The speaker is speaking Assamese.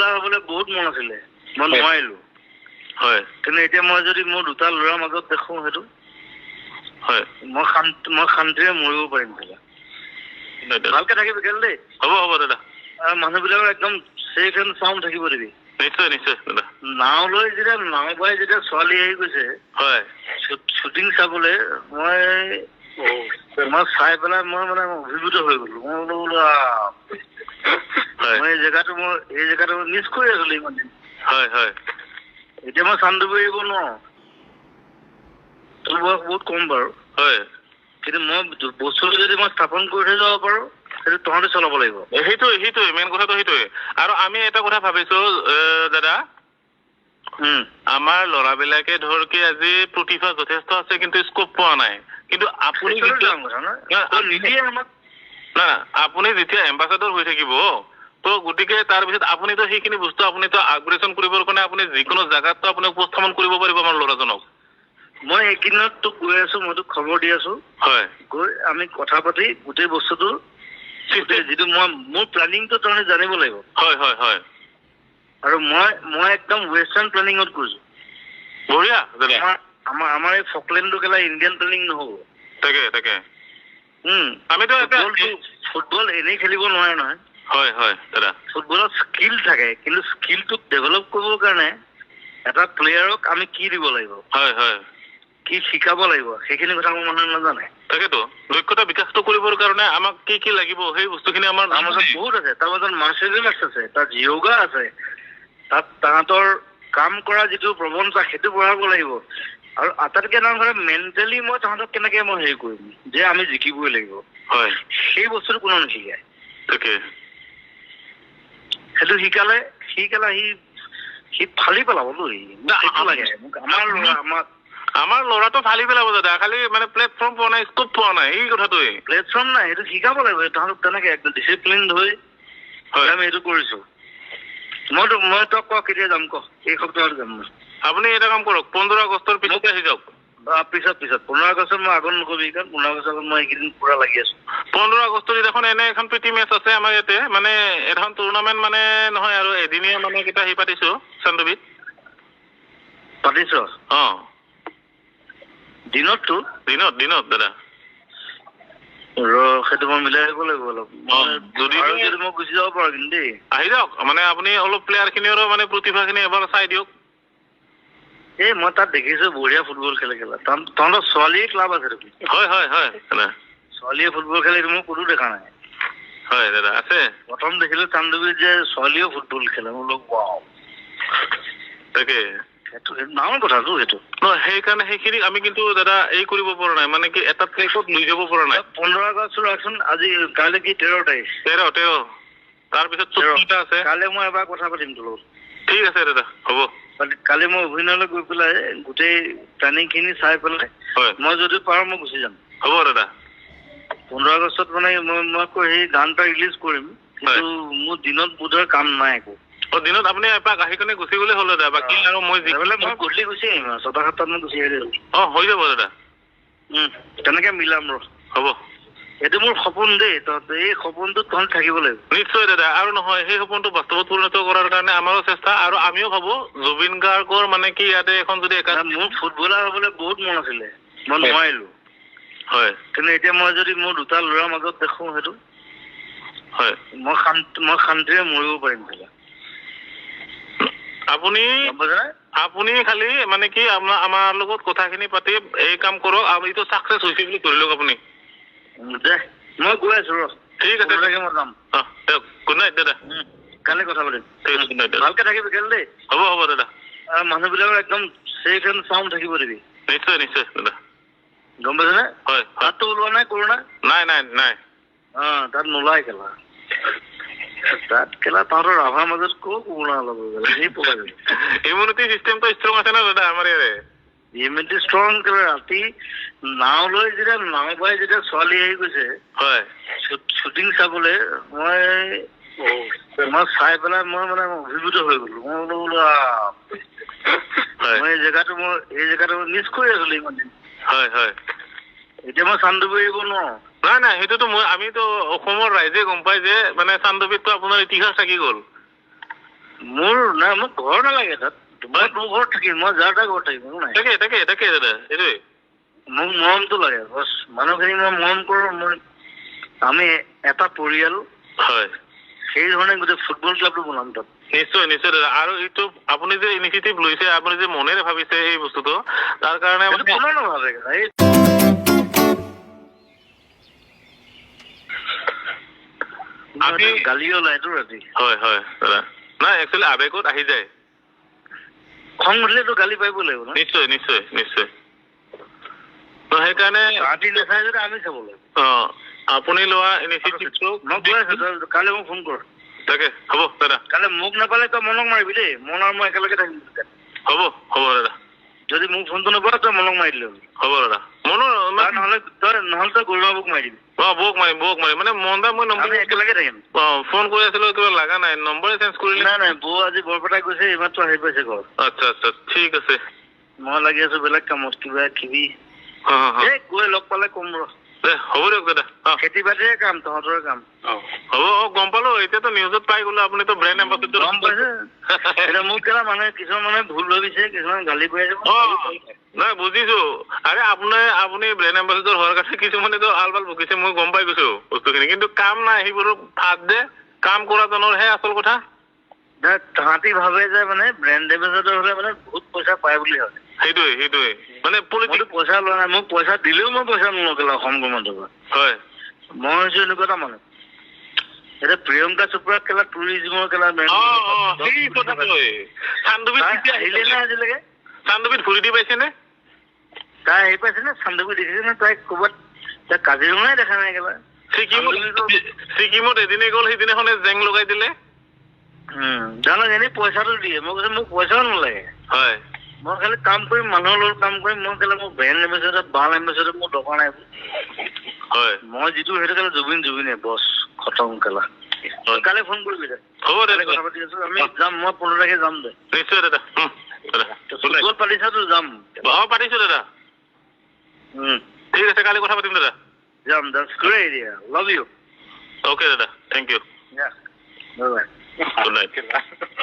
ফুটবলাৰ হ'বলৈ বহুত মন আছিলে, মই নোৱাৰিলো। হয়। কিন্তু এতিয়া মই যদি মোৰ দুটা ল'ৰাৰ মাজত দেখো সেইটো হয়, মই শান্তিৰে মৰিব পাৰিম দাদা। ভালকে থাকিবি কেলে দেই। হ'ব হ'ব দাদা। আৰু মানুহবিলাকৰ একদম চেফ এণ্ড চাউণ্ড থাকিব দিবি। নিশ্চয় নিশ্চয় দাদা। নাও লৈ যেতিয়া নাও বাই যেতিয়া ছোৱালী আহি গৈছে হয় শ্বুটিং চাবলৈ, মই চাই পেলাই মই মানে অভিভূত হৈ গলো। মই বোলো মই এই জেগাটো মিছ কৰি আছিলো ইমান দিন। হয় হয়। এতিয়া মই চান্দুবি এৰিব নোৱাৰো, তোৰ বয়স বহুত কম বাৰু। হয়, কিন্তু মই বস্তুটো যদি মই স্থাপন কৰি থৈ যাব পাৰো, সেইটো তহঁতে চলাব লাগিব। সেইটোৱে মেইন কথাটো সেইটোৱে। আৰু আমি এটা কথা ভাবিছো দাদা, আমাৰ ল'ৰাবিলাকে ধৰ কি আজি প্ৰতিভা যথেষ্ট আছে কিন্তু স্কোপ পোৱা নাই। কিন্তু আপুনি আপুনি যেতিয়া এম্বাচাডৰ হৈ থাকিব, তো গতিকে তাৰপিছত আপুনিতো সেইখিনি বস্তু আপুনিতো আপগ্ৰেডেশ্যন কৰিবৰ কাৰণে আপুনি যিকোনো জেগাততো আপুনি উপস্থাপন কৰিব পাৰিব আমাৰ ল'ৰাজনক। মই এইকেইদিনত তোক গৈ আছো, মই তোক খবৰ দি আছো। হয়, গৈ আমি কথা পাতি গোটেই বস্তুটো যিটো মোৰ প্লেনিংটো তহঁতে জানিব লাগিব। হয় হয় হয়। আৰু মই একদম ৱেষ্টাৰ্ণ প্লেনিঙত কৰিছো। বঢ়িয়া। আমাৰ এই ফকলেণ্ডটো কেলা ইণ্ডিয়ান প্লেনিং নহ'ব। তাকে আমিতো ফুটবল এনেই খেলিব নোৱাৰে নহয়। হয় হয় দাদা। ফুটবলত স্কিল থাকে, কিন্তু স্কিলটোক ডেভেলপ কৰিবৰ কাৰণে এটা প্লেয়াৰক আমি কি দিব লাগিব, হয় হয়, কি শিকাব লাগিব, সেইখিনি কথা মোৰ মানুহে নাজানে। তাকেতো দক্ষতা বিকাশটো কৰিবৰ কাৰণে আমাক কি লাগিব সেই বস্তুখিনি আমাৰ মাজত বহুত আছে। তাৰ মাজত মাৰ্চেল আৰ্টছ আছে, তাত যোগা আছে, তাত তাহাঁতৰ কাম কৰা যিটো প্ৰৱণতা সেইটো বঢ়াব লাগিব। আৰু আটাইতকৈ ডাঙৰ কথা মেণ্টেলি মই তাহাঁতক কেনেকে মই হেৰি কৰিম যে আমি জিকিবই লাগিব, হয় সেই বস্তুটো কোনো নিশিকায়। তাকে সেইটো শিকালে সি ফালি পেলাব লাগে। আমাৰ ল'ৰাটো ফালি পেলাব দাদা, খালি মানে প্লেটফৰ্ম পোৱা নাই, স্কোপ পোৱা নাই, এই কথাটোৱে। প্লেটফৰ্ম নাই, সেইটো শিকাব লাগিব তাহাঁতক তেনেকে একদম ডিচিপ্লিন ধৰি আমি এইটো কৰিছো। মই তক কেতিয়া যাম ক? এই সপ্তাহত যাম মই। আপুনি এটা কাম কৰক, 15 আগষ্টৰ পিছতে আহি যাওক। পিছত 15 আগষ্টত মই আগত নকবি, কাৰণ 15 আগষ্টত মই এইকেইদিন পুৰা লাগি আছো। 15 আগষ্টত এখন এখন প্ৰীতি মেচ আছে আমাৰ ইয়াতে, মানে এখন টুৰ্ণামেণ্ট মানে নহয় আৰু এদিনীয়া মানে কেইটা হেৰি পাতিছো চান্দুবিত। পাতিছ? দিনত দাদা। সেইটো মই মিলাই আহিব লাগিব অলপ। যদি মই গুচি যাব পাৰো কিন্তু দেই। আহি যাওক, মানে আপুনি অলপ প্লেয়াৰ খিনিৰো মানে প্ৰতিভাখিনি এবাৰ চাই দিয়ক। এই মই তাত দেখিছো বঢ়িয়া ফুটবল খেলে। তহঁতৰ ছোৱালীয়ে ক্লাব আছে দেখোন। হয় হয় হয় দাদা। ছোৱালীয়ে ফুটবল খেলে মই কোনো দেখা নাই। হয় দাদা আছে। প্ৰথম দেখিলো চান্দুবিত যে ছোৱালীয়েও ফুটবল খেলে, মই বোলো ৱাও। তাকে সেইটো ডাঙৰ কথাটো সেইটো। সেইকাৰণে সেইখিনি আমি কিন্তু দাদা এই কৰিব পৰা নাই, মানে কি এটা ট্ৰেকত লৈ যাব পৰা নাই। 15 আগষ্ট ৰাখচোন, আজি কাইলৈ কি 13 তাৰিখ? 13 তাৰপিছত 14টা আছে। কাইলৈ মই এবাৰ কথা পাতিম তোৰ লগত। ঠিক আছে দাদা, হ'ব। কালি মই অভিনয়লৈ গৈ পেলাই গোটেই প্লেনিং খিনি চাই পেলাই মই যদি পাৰো মই গুচি যাম। হ'ব দাদা। 15 আগষ্টত মানে মই সেই গান এটা ৰিলিজ কৰিম, কিন্তু মোৰ দিনত বোধহয় কাম নাই একো। দিনত আপুনি এপাক আহি কিনে গুচি গ'লে হ'ল দাদা, বাকী আৰু মই গধূলি গুচি আহিম আৰু 6-7টাত মই গুচি আহিলে হৈ যাব দাদা। তেনেকে মিলাম হ'ব। এইটো মোৰ সপোন দেই, এই সপোনটো তহঁত থাকিব লাগিব। নিশ্চয় দাদা, আৰু নহয় সেই সপোনটো বাস্তৱত পৰিণত কৰাৰ কাৰণে আমাৰো চেষ্টা, আৰু আমিও ভাবো জুবিন গাৰ্গৰ মানে কি ইয়াতে এখন যদি মোৰ ফুটবলাৰ হ'বলৈ বহুত মন আছিলে, মই নোৱাৰিলো। হয়, কিন্তু এতিয়া মই যদি মোৰ দুটা ল'ৰাৰ মাজত দেখো সেইটো হয়, মই শান্তিৰে মৰিব পাৰিম দাদা। আপুনি খালি মানে কি আমাৰ লগত কথাখিনি পাতি এই কাম কৰক, আৰু এইটো চাকচেছ হৈছে বুলি ধৰি লওক আপুনি। দে মই গৈ আছো ঠিক আছে, মই যাম। গুড নাইট দাদা। কালি কথা পাতিম। Good night. ভালকে থাকিবি কেলে দেই। হ'ব দাদা। মানুহবিলাকৰ একদম চেফ এণ্ড চাউণ্ড থাকিব দিবি। নিশ্চয় দাদা। গম পাইছনে? হয়। তাততো ওলোৱা নাই কৰোণা? নাই। তাত নোলাই কেলা। তাত কেলা তহঁতৰ ৰাভাৰ মাজত কৰোণা অলপ ইমিউনিটি চিষ্টেমটো ষ্ট্ৰং আছে না দাদা আমাৰ ইয়াৰে। ইমিউনিটি ষ্ট্ৰং ৰাতি নাও লৈ যেতিয়া নাও বাই যেতিয়া ছোৱালী আহি গৈছে শ্বুটিং চাবলৈ, মই চাই পেলাই মই মানে অভিভূত হৈ গলো। মই বোলো মই এই জেগাটো মিছ কৰি আছিলো ইমান দিন। হয়। এতিয়া মই চান্দুবি এৰিব নোৱাৰো। নাই সেইটোতো আমিতো অসমৰ ৰাইজে গম পাই যে মানে চান্দুবিতটো আপোনাৰ ইতিহাস থাকি গ'ল। মোৰ নাই মোক ঘৰ নালাগে তাত মই তোৰ ঘৰত থাকিম মই যাৰ তাৰ ঘৰত থাকিম একো নাই তাকে দাদা এইটোৱে মোক মৰমটো লাগে বছ মানুহখিনি মই মৰম কৰোঁ মই আমি এটা পৰিয়াল হয় সেই ধৰণে গোটেই ফুটবল ক্লাবটো বনাম তাত নিশ্চয় দাদা আৰু এইটো আপুনি যে ইনিচিয়েটিভ লৈছে আপুনি যে মনেৰে ভাবিছে এই বস্তুটো তাৰ কাৰণে কোনো নাভাবে আমি গালি ওলাইতো ৰাতি হয় দাদা নাই একচুৱেলি আৱেগত আহি যায় খং উঠিলেতো গালি পাৰিব লাগিব ন নিশ্চয় তো সেইকাৰণে ৰাতি নাচাই যদি আমি চাব লাগিব আপুনি লোৱা ইনিচিয়েটিভটো মই কৈ আছো কালি মোক ফোন কৰ তাকে হ'ব দাদা কালি মোক নাপালে তই মনক মাৰিবি দেই মন আৰু মই একেলগে থাকিম হ'ব দাদা যদি মোক ফোনটো নকৰা তই মনক মাৰি দিলে হ'ব দাদা মনৰ নহ'লে তই গৰুমাবুক মাৰি দিবি বৌক মাৰিম মানে মনদা মই নম্বৰ একেলগে থাকিম ফোন কৰি আছিলো কিবা লগা নাই নম্বৰে চেঞ্জ কৰিলে নাই বৌ আজি বৰপেটা গৈছে এইমাত্ৰ আহি পাইছে ঘৰ আচ্ছা ঠিক আছে মই লাগি আছো বেলেগ কামত কিবা কিবি গৈ লগ পালে কম ৰ হ'ব দিয়ক দাদা খেতি বাতিৰে কাম তহঁতৰে কাম হ'ব গম পালো এতিয়াতো নিউজত পাই গলো আপুনিতো ব্ৰেণ্ড এম্বাছাডৰ গম পাইছে এতিয়া মোক কেলা মানুহে কিছুমান মানুহে ভুল ভাবিছে কিছুমান গালি পাই যাব নাই বুজিছো আৰে আপুনি ব্ৰেণ্ড এম্বাছাডৰ হোৱাৰ কাৰণে কিছুমানেতো আলবাল ভুগিছে মই গম পাই গৈছো বস্তুখিনি কিন্তু কাম নাই সেইবোৰক ভাত দে কাম কৰাজনৰহে আচল কথা তাহাঁতি ভাবে যে মানে ব্ৰেণ্ড এম্বাছাডৰ হলে মানে বহুত পইচা পায় বুলি ভাবে সেইটোৱে মানে পলিটিক্স পইচা লোৱা নাই মোক পইচা দিলেও মই পইচা নলওঁ অসম গভৰ্ণমেণ্টৰ পৰা হয় মই হৈছো এনেকুৱা এটা মানুহ এতিয়া প্ৰিয়ংকা চোপ্ৰা কেলা টুৰিজিমৰ কেলা আহিলে নে আজিলৈকে চান্দুবিত ঘূৰি দি পাইছে নে তাই আহি পাইছে নে চান্দুবি দেখিছে নে তাই ক'ৰবাত তাই কাজিৰঙাই দেখা নাই কেলা ছিকিমত এদিনে গ'ল সেইদিনাখনে জেং লগাই দিলে জানো এনেই পইচাটো দিয়ে মই কৈছো মোক পইচাও নালাগে হয় মই খালি কাম কৰিম মানুহৰ লগত কাম কৰিম মই কেলা মোৰ ব্ৰেণ্ড এম্বাছাডৰ বাল এম্বাছাডৰ মোৰ দৰকাৰ নাই হয় মই যিটো সেইটো কেলা জুবিনে বছ খতম কেলা কালি ফোন কৰিবি দে হ'ব দাদা কথা পাতি আছো আমি যাম মই 15 তাৰিখে যাম দে নিশ্চয় দাদা ফুটবল পাতিছাতো যাম পাতিছো দাদা ঠিক আছে কালি কথা পাতিম দাদা যাম that's great yeah love you okay দাদা thank you yeah bye bye good night